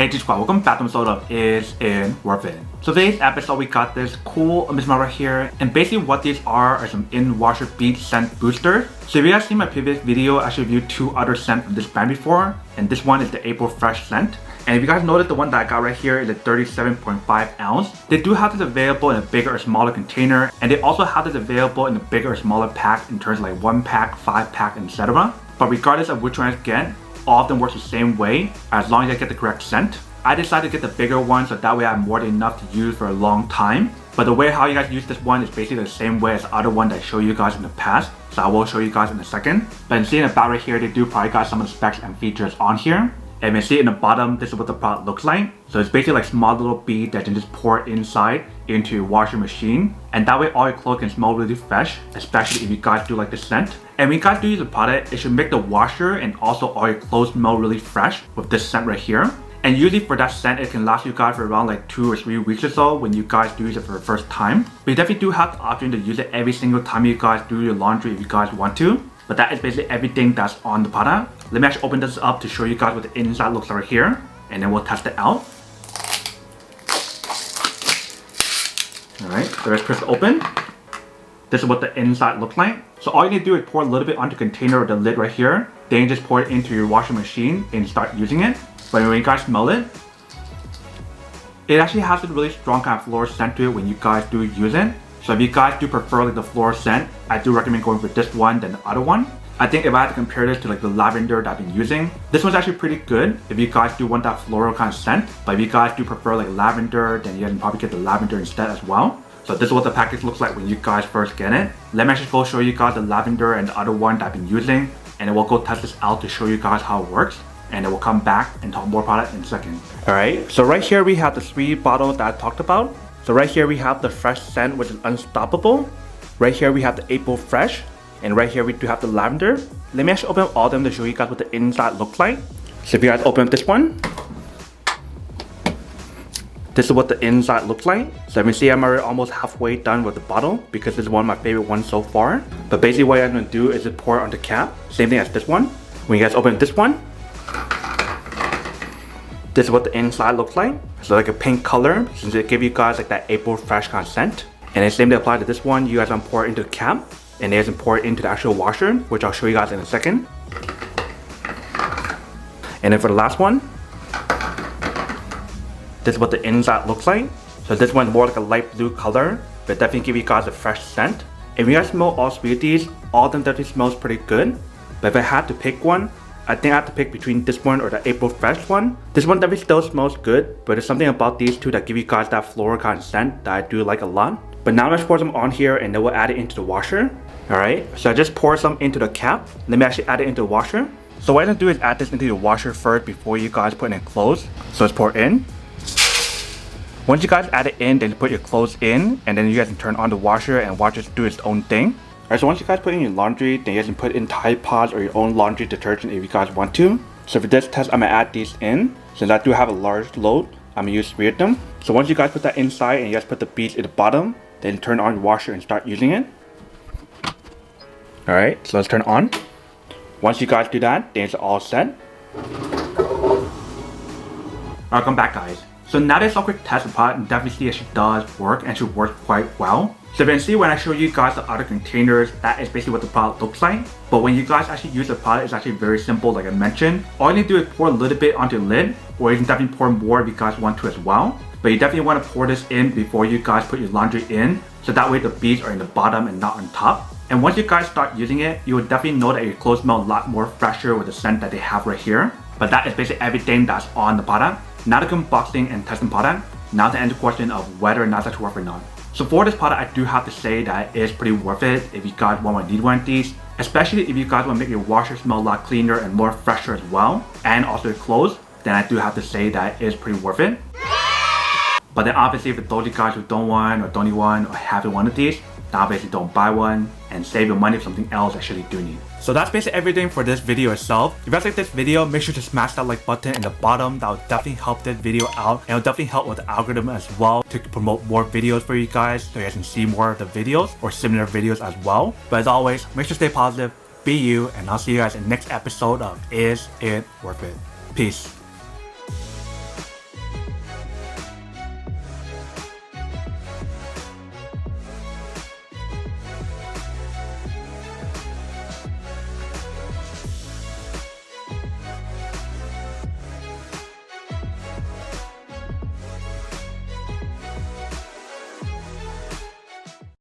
Hey G-Squad, welcome back to episode of Is It Worth It? So today's episode we got this cool Mist right here, and basically what these are some in-washer bead scent boosters. So if you guys seen my previous video, I actually reviewed two other scents from this brand before, and this one is the April Fresh scent. And if you guys notice, the one that I got right here is a 37.5 ounce. They do have this available in a bigger or smaller container, and they also have this available in a bigger or smaller pack in terms of like 1 pack, 5 pack, etc. But regardless of which one I get, all of them works the same way as long as I get the correct scent. I decided to get the bigger one so that way I have more than enough to use for a long time. But the way how you guys use this one is basically the same way as the other one that I showed you guys in the past. So I will show you guys in a second. But in seeing the back right here, they do probably got some of the specs and features on here. And you see in the bottom, this is what the product looks like. So it's basically like small little bead that you can just pour inside into your washing machine. And that way all your clothes can smell really fresh, especially if you guys do like the scent. And when you guys do use the product, it should make the washer and also all your clothes smell really fresh with this scent right here. And usually for that scent, it can last you guys for around like 2 or 3 weeks or so when you guys do use it for the first time. But you definitely do have the option to use it every single time you guys do your laundry if you guys want to. But that is basically everything that's on the product. Let me actually open this up to show you guys what the inside looks like right here. And then we'll test it out. Alright, so let's press it open. This is what the inside looks like. So all you need to do is pour a little bit onto the container or the lid right here. Then you just pour it into your washing machine and start using it. But when you guys smell it, it actually has a really strong kind of floral scent to it when you guys do use it. So if you guys do prefer like the floral scent, I do recommend going for this one than the other one. I think if I had to compare this to like the lavender that I've been using, this one's actually pretty good if you guys do want that floral kind of scent. But if you guys do prefer like lavender, then you can probably get the lavender instead as well. So this is what the package looks like when you guys first get it. Let me actually go show you guys the lavender and the other one that I've been using. And then we'll go test this out to show you guys how it works. And then we'll come back and talk more about it in a second. Alright, so right here we have the 3 bottles that I talked about. So right here we have the fresh scent, which is unstoppable. Right here we have the April Fresh. And right here we do have the lavender. Let me actually open up all of them to show you guys what the inside looks like. So if you guys open up this one, this is what the inside looks like. So you can see I'm already almost halfway done with the bottle because this is one of my favorite ones so far. But basically what I'm going to do is just pour it on the cap. Same thing as this one. When you guys open this one, this is what the inside looks like. So like a pink color, since it gives you guys like that April Fresh kind of scent. And the same thing applies to this one. You guys want to pour it into the cap. And then pour it into the actual washer, which I'll show you guys in a second. And then for the last one, this is what the inside looks like. So this one's more like a light blue color, but definitely give you guys a fresh scent. If you guys smell all 3 of these, all of them definitely smells pretty good. But if I had to pick one, I think I have to pick between this one or the April Fresh one. This one definitely still smells good, but there's something about these two that give you guys that floral kind of scent that I do like a lot. But now let's pour some on here and then we'll add it into the washer. Alright, so I just pour some into the cap. Let me actually add it into the washer. So what I'm going to do is add this into the washer first before you guys put it in clothes. So let's pour it in. Once you guys add it in, then put your clothes in, and then you guys can turn on the washer and watch it do its own thing. Alright, so once you guys put in your laundry, then you guys can put in Tide Pods or your own laundry detergent if you guys want to. So for this test, I'm going to add these in. Since I do have a large load, I'm going to use 3 of them. So once you guys put that inside and you guys put the beads at the bottom, then turn on the washer and start using it. Alright, so let's turn it on. Once you guys do that, then it's all set. Welcome back guys. So now that it's all quick test the product, and definitely see that she does work and she works quite well. So you can see when I show you guys the other containers, that is basically what the product looks like. But when you guys actually use the product, it's actually very simple like I mentioned. All you need to do is pour a little bit onto the lid, or you can definitely pour more if you guys want to as well. But you definitely want to pour this in before you guys put your laundry in, so that way the beads are in the bottom and not on top. And once you guys start using it, you will definitely know that your clothes smell a lot more fresher with the scent that they have right here. But that is basically everything that's on the product. Now the unboxing and testing product, now to answer the question of whether or not that's worth it or not. So for this product, I do have to say that it is pretty worth it if you guys want to need one of these. Especially if you guys want to make your washer smell a lot cleaner and more fresher as well. And also your clothes, then I do have to say that it is pretty worth it. But then obviously for those of you guys who don't want or don't need one or haven't one of these, then obviously don't buy one and save your money for something else that you actually do need. So that's basically everything for this video itself. If you guys like this video, make sure to smash that like button in the bottom. That will definitely help this video out, and it'll definitely help with the algorithm as well to promote more videos for you guys so you guys can see more of the videos or similar videos as well. But as always, make sure to stay positive, be you, and I'll see you guys in the next episode of Is It Worth It? Peace.